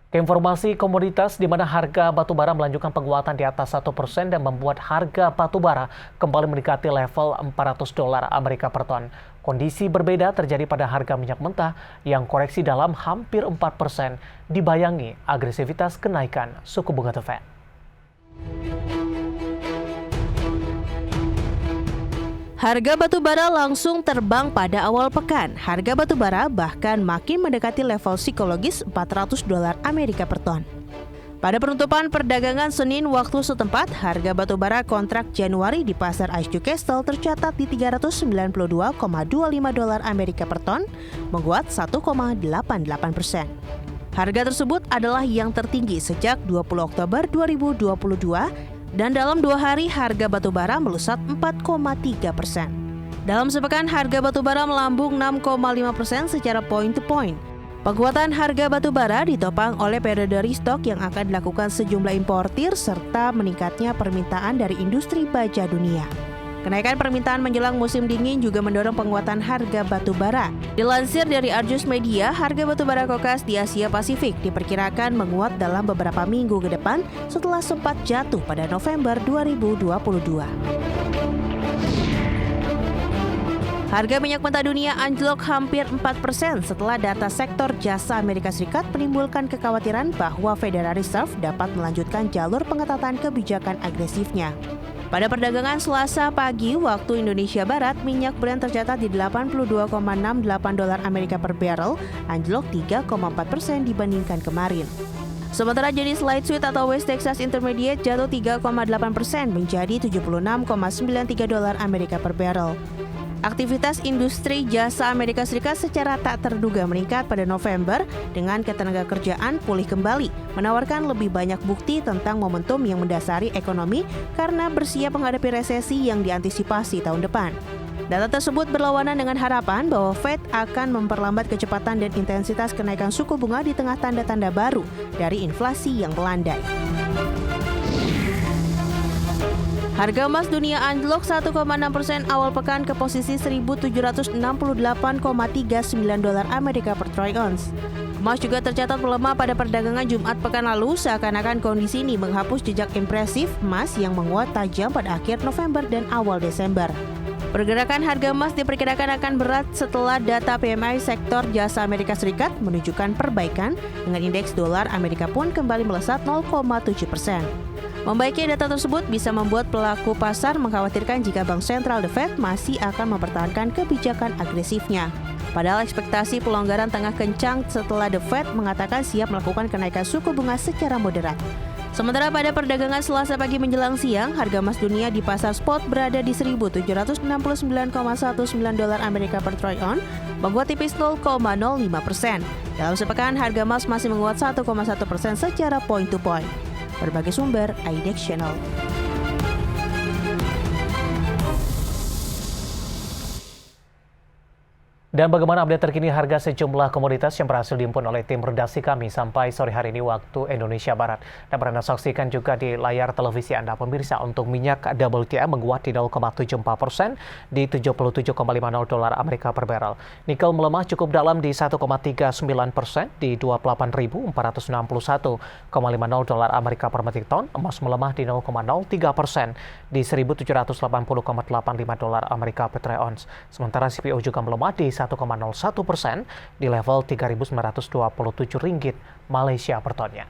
Keinformasi komoditas di mana harga batubara melanjutkan penguatan di atas 1% dan membuat harga batubara kembali mendekati level $400 Amerika per ton. Kondisi berbeda terjadi pada harga minyak mentah yang koreksi dalam hampir 4%, dibayangi agresivitas kenaikan suku bunga The Fed. Harga batubara langsung terbang pada awal pekan. Harga batubara bahkan makin mendekati level psikologis $400 Amerika per ton. Pada penutupan perdagangan Senin waktu setempat, harga batubara kontrak Januari di pasar ICE Newcastle tercatat di $392,25 Amerika per ton, menguat 1,88%. Harga tersebut adalah yang tertinggi sejak 20 Oktober 2022 dan dalam 2 hari harga batubara melesat 4,3%. Dalam sepekan harga batubara melambung 6,5% secara point to point. Penguatan harga batubara ditopang oleh periode restock yang akan dilakukan sejumlah importir serta meningkatnya permintaan dari industri baja dunia. Kenaikan permintaan menjelang musim dingin juga mendorong penguatan harga batubara. Dilansir dari Argus Media, harga batubara kokas di Asia Pasifik diperkirakan menguat dalam beberapa minggu ke depan setelah sempat jatuh pada November 2022. Harga minyak mentah dunia anjlok hampir 4% setelah data sektor jasa Amerika Serikat menimbulkan kekhawatiran bahwa Federal Reserve dapat melanjutkan jalur pengetatan kebijakan agresifnya. Pada perdagangan Selasa pagi waktu Indonesia Barat, minyak Brent tercatat di $82,68 Amerika per barrel, anjlok 3,4% dibandingkan kemarin. Sementara jenis light sweet atau West Texas Intermediate jatuh 3,8% menjadi $76,93 Amerika per barrel. Aktivitas industri jasa Amerika Serikat secara tak terduga meningkat pada November dengan ketenagakerjaan pulih kembali, menawarkan lebih banyak bukti tentang momentum yang mendasari ekonomi karena bersiap menghadapi resesi yang diantisipasi tahun depan. Data tersebut berlawanan dengan harapan bahwa Fed akan memperlambat kecepatan dan intensitas kenaikan suku bunga di tengah tanda-tanda baru dari inflasi yang melandai. Harga emas dunia anjlok 1,6% awal pekan ke posisi $1.768,39 Amerika per troy ounce. Emas juga tercatat melemah pada perdagangan Jumat pekan lalu, seakan-akan kondisi ini menghapus jejak impresif emas yang menguat tajam pada akhir November dan awal Desember. Pergerakan harga emas diperkirakan akan berat setelah data PMI sektor jasa Amerika Serikat menunjukkan perbaikan dengan indeks dolar Amerika pun kembali melesat 0,7%. Membaiknya data tersebut bisa membuat pelaku pasar mengkhawatirkan jika Bank Sentral The Fed masih akan mempertahankan kebijakan agresifnya. Padahal ekspektasi pelonggaran tengah kencang setelah The Fed mengatakan siap melakukan kenaikan suku bunga secara moderat. Sementara pada perdagangan Selasa pagi menjelang siang, harga emas dunia di pasar spot berada di $1.769,19 Amerika per troy ounce, menguat tipis 0,05%. Dalam sepekan, harga emas masih menguat 1,1% secara point to point. Berbagai sumber, IDEX Channel. Dan bagaimana update terkini harga sejumlah komoditas yang berhasil dihimpun oleh tim redaksi kami sampai sore hari ini waktu Indonesia Barat. Dan Anda saksikan juga di layar televisi Anda pemirsa, untuk minyak WTI menguat di 0,74% di $77,50 Amerika per barrel. Nikel melemah cukup dalam di 1,39% di $28.461,50 Amerika per metrik ton. Emas melemah di 0,03% di $1.780,85 Amerika per troy ounce. Sementara CPO juga melemah di 1,01% di level Rp3.927 Malaysia per tonnya.